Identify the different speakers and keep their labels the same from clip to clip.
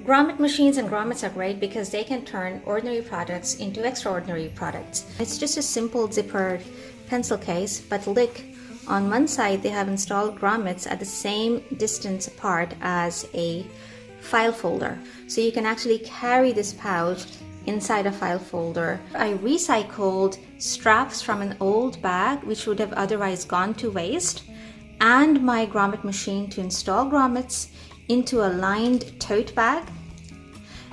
Speaker 1: Grommet machines and grommets are great because they can turn ordinary products into extraordinary products. It's just a simple zippered pencil case, but look, on one side they have installed grommets at the same distance apart as a file folder. So you can actually carry this pouch inside a file folder. I recycled straps from an old bag which would have otherwise gone to waste, and my grommet machine to install grommets into a lined tote bag,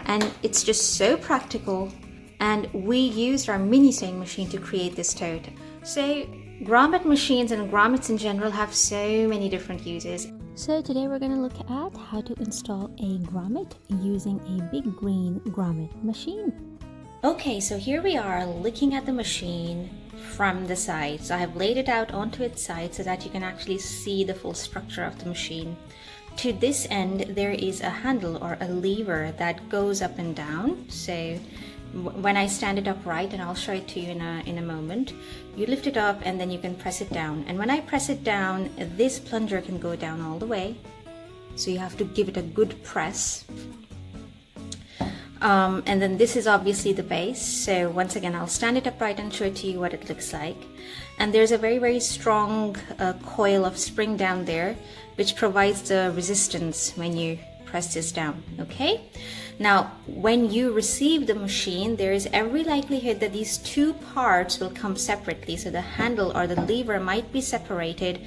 Speaker 1: and it's just so practical. And we used our mini sewing machine to create this tote. So grommet machines and grommets in general have so many different uses.
Speaker 2: So today we're going to look at how to install a grommet using a big green grommet machine.
Speaker 1: Okay, so here we are looking at the machine from the side. So I have laid it out onto its side so that you can actually see the full structure of the machine. To this end, there is a handle or a lever that goes up and down. So when I stand it upright, and I'll show it to you in a moment, you lift it up and then you can press it down. And when I press it down, this plunger can go down all the way. So you have to give it a good press. And then this is obviously the base. So once again, I'll stand it upright and show it to you what it looks like. And there's a very, very strong coil of spring down there, which provides the resistance when you press this down. Okay, now when you receive the machine, there is every likelihood that these two parts will come separately. So the handle or the lever might be separated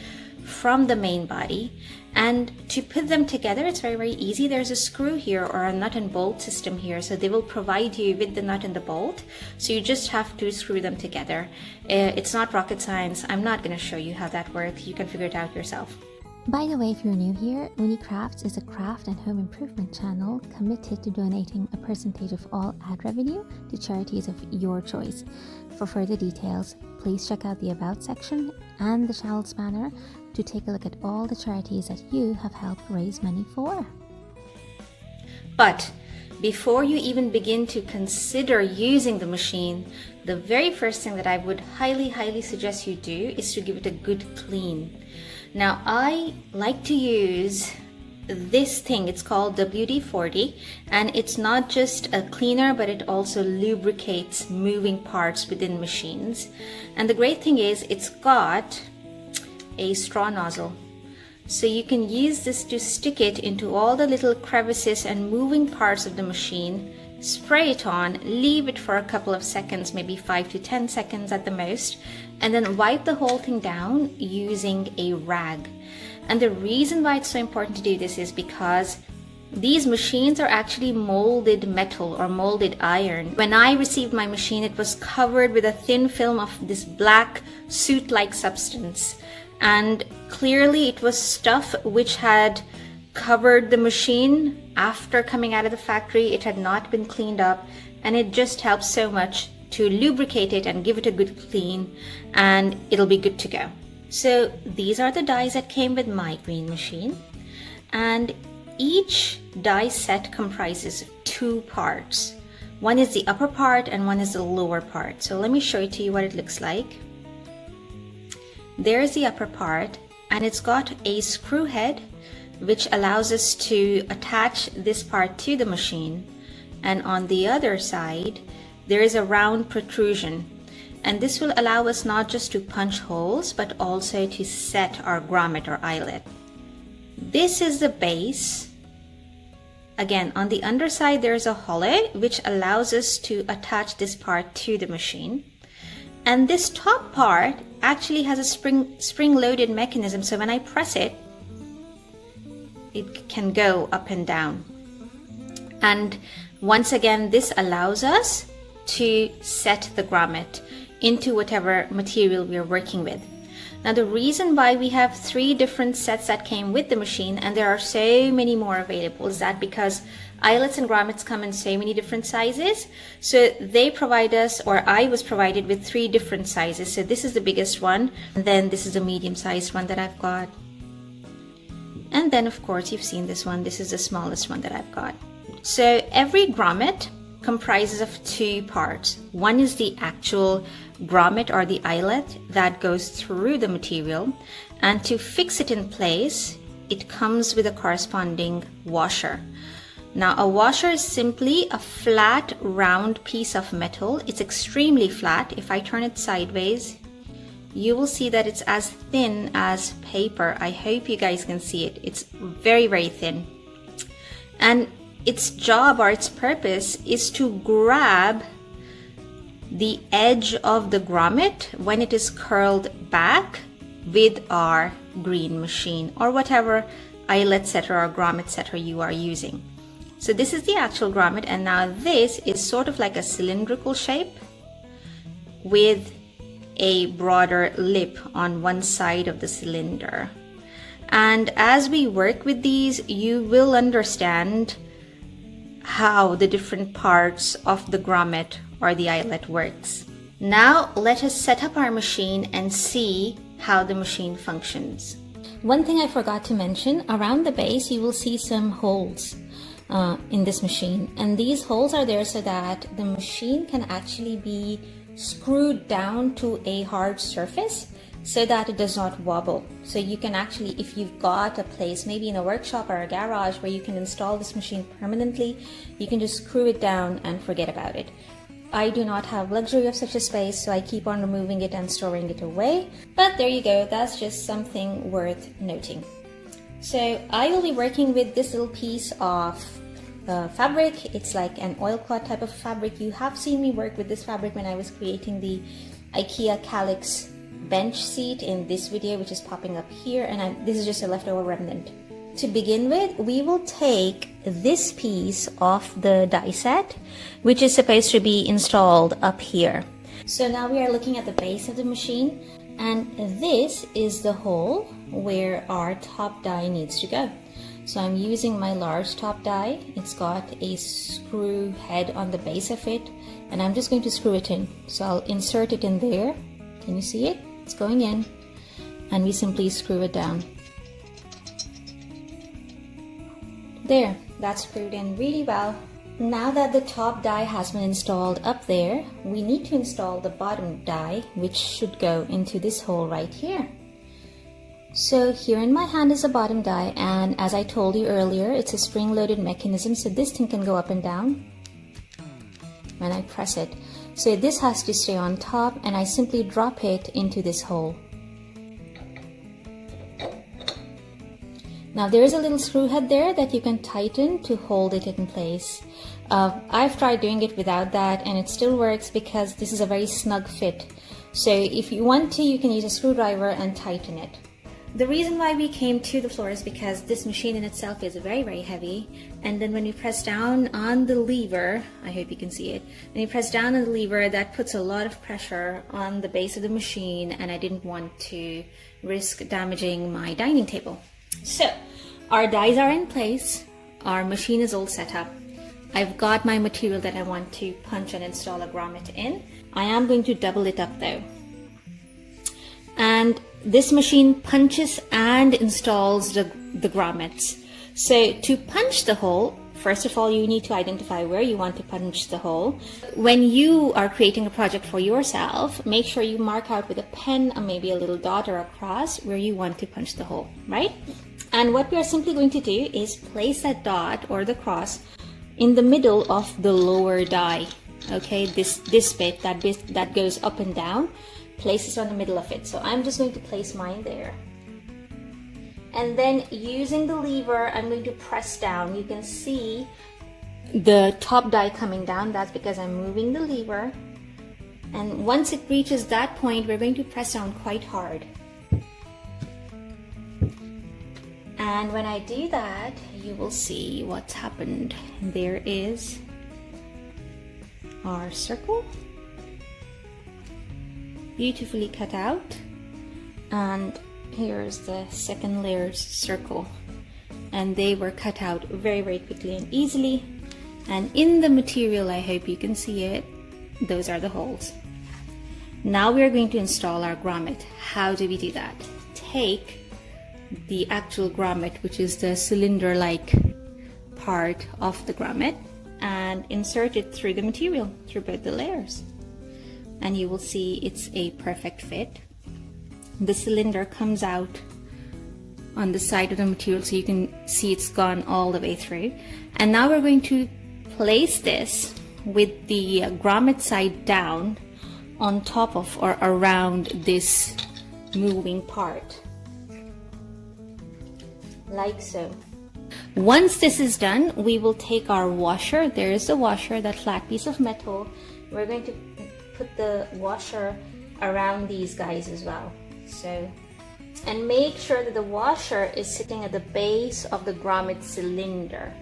Speaker 1: from the main body, and to put them together, it's very, very easy. There's a screw here or a nut and bolt system here, so they will provide you with the nut and the bolt, so you just have to screw them together. It's not rocket science. I'm not going to show you how that works. You can figure it out yourself.
Speaker 2: By the way, if you're new here, Ooni Crafts is a craft and home improvement channel committed to donating a percentage of all ad revenue to charities of your choice. For further details, please check out the About section and the channel's banner to take a look at all the charities that you have helped raise money for.
Speaker 1: But before you even begin to consider using the machine, the very first thing that I would highly suggest you do is to give it a good clean. Now, I like to use this thing. It's called WD-40, and it's not just a cleaner, but it also lubricates moving parts within machines. And the great thing is it's got a straw nozzle, so you can use this to stick it into all the little crevices and moving parts of the machine, spray it on, leave it for a couple of seconds, maybe 5 to 10 seconds at the most, and then wipe the whole thing down using a rag. And the reason why it's so important to do this is because these machines are actually molded metal or molded iron. When I received my machine, it was covered with a thin film of this black soot-like substance, and clearly it was stuff which had covered the machine after coming out of the factory. It had not been cleaned up, and it just helps so much to lubricate it and give it a good clean, and it'll be good to go. So these are the dies that came with my green machine, and each die set comprises of two parts. One is the upper part and one is the lower part. So let me show it to you what it looks like. There's the upper part, and it's got a screw head which allows us to attach this part to the machine, and on the other side there is a round protrusion, and this will allow us not just to punch holes but also to set our grommet or eyelet. This is the base. Again, on the underside there is a hollow which allows us to attach this part to the machine, and this top part actually has a spring-loaded mechanism, so when I press it, it can go up and down. And once again, this allows us to set the grommet into whatever material we are working with. Now, the reason why we have 3 different sets that came with the machine, and there are so many more available, is that because eyelets and grommets come in so many different sizes. So they provide us, or I was provided with 3 different sizes. So this is the biggest one, and then this is the medium-sized one that I've got. And then, of course, you've seen this one. This is the smallest one that I've got. So every grommet comprises of 2 parts. One is the actual grommet or the eyelet that goes through the material, and to fix it in place, it comes with a corresponding washer. Now a washer is simply a flat round piece of metal. It's extremely flat. If I turn it sideways, you will see that it's as thin as paper. I hope you guys can see it. It's very, very thin. And its job or its purpose is to grab the edge of the grommet when it is curled back with our green machine or whatever eyelet setter or grommet setter you are using. So this is the actual grommet, and now this is sort of like a cylindrical shape with a broader lip on one side of the cylinder. And as we work with these, you will understand how the different parts of the grommet or the eyelet works. Now let us set up our machine and see how the machine functions. One thing I forgot to mention, around the base you will see some holes in this machine, and these holes are there so that the machine can actually be screwed down to a hard surface so that it does not wobble. So you can actually, if you've got a place maybe in a workshop or a garage where you can install this machine permanently, you can just screw it down and forget about it. I do not have luxury of such a space, so I keep on removing it and storing it away. But there you go, that's just something worth noting. So I will be working with this little piece of fabric. It's like an oilcloth type of fabric. You have seen me work with this fabric when I was creating the IKEA Calyx bench seat in this video, which is popping up here, and this is just a leftover remnant. To begin with, we will take this piece of the die set, which is supposed to be installed up here. So now we are looking at the base of the machine, and this is the hole where our top die needs to go. So I'm using my large top die. It's got a screw head on the base of it, and I'm just going to screw it in. So I'll insert it in there. Can you see it? It's going in, and we simply screw it down. There, that's screwed in really well. Now that the top die has been installed up there, we need to install the bottom die, which should go into this hole right here. So here in my hand is the bottom die, and as I told you earlier, it's a spring-loaded mechanism, so this thing can go up and down when I press it. So this has to stay on top, and I simply drop it into this hole. Now there is a little screw head there that you can tighten to hold it in place. I've tried doing it without that, and it still works because this is a very snug fit. So if you want to, you can use a screwdriver and tighten it. The reason why we came to the floor is because this machine in itself is very, very heavy, and then when we press down on the lever, I hope you can see it, when you press down on the lever, that puts a lot of pressure on the base of the machine, and I didn't want to risk damaging my dining table. So our dies are in place, our machine is all set up. I've got my material that I want to punch and install a grommet in. I am going to double it up though. And this machine punches and installs the grommets. So to punch the hole, first of all, you need to identify where you want to punch the hole. When you are creating a project for yourself, make sure you mark out with a pen or maybe a little dot or a cross where you want to punch the hole, right? And what we are simply going to do is place that dot or the cross in the middle of the lower die. Okay, this bit that goes up and down, place it on the middle of it. So I'm just going to place mine there. And then using the lever, I'm going to press down. You can see the top die coming down. That's because I'm moving the lever. And once it reaches that point, we're going to press down quite hard. And when I do that, you will see what's happened. There is our circle, beautifully cut out, and here's the second layer's circle, and they were cut out very, very quickly and easily. And in the material, I hope you can see it, those are the holes. Now we are going to install our grommet. How do we do that? Take the actual grommet, which is the cylinder-like part of the grommet, and insert it through the material, through both the layers. And you will see it's a perfect fit. The cylinder comes out on the side of the material so you can see it's gone all the way through. And now we're going to place this with the grommet side down on top of or around this moving part, like so. Once this is done, we will take our washer. There is the washer, that flat piece of metal. We're going to put the washer around these guys as well. So, and make sure that the washer is sitting at the base of the grommet cylinder.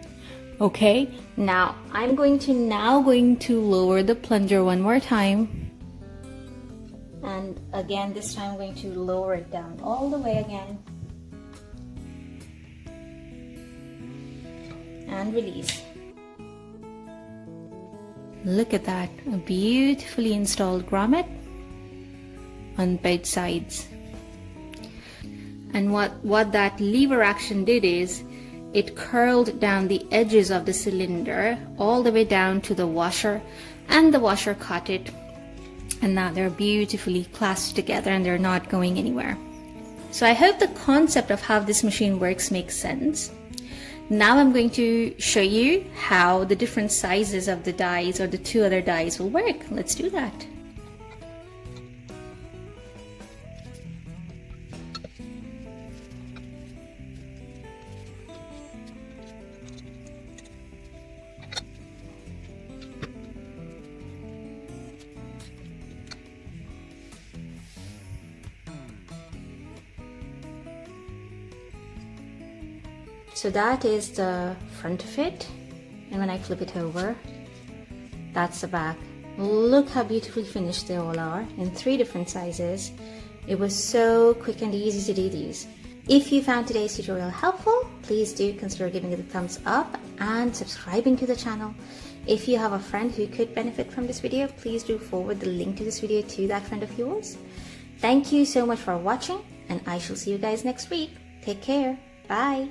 Speaker 1: Okay, now I'm going to lower the plunger one more time. And again, this time I'm going to lower it down all the way again. And release. Look at that, a beautifully installed grommet on both sides. And what that lever action did is it curled down the edges of the cylinder all the way down to the washer, and the washer caught it, and now they're beautifully clasped together and they're not going anywhere. So I hope the concept of how this machine works makes sense. Now I'm going to show you how the different sizes of the dies or the two other dies will work. Let's do that. So that is the front of it, and when I flip it over, that's the back. Look how beautifully finished they all are in 3 different sizes. It was so quick and easy to do these. If you found today's tutorial helpful, please do consider giving it a thumbs up and subscribing to the channel. If you have a friend who could benefit from this video, please do forward the link to this video to that friend of yours. Thank you so much for watching, and I shall see you guys next week. Take care. Bye.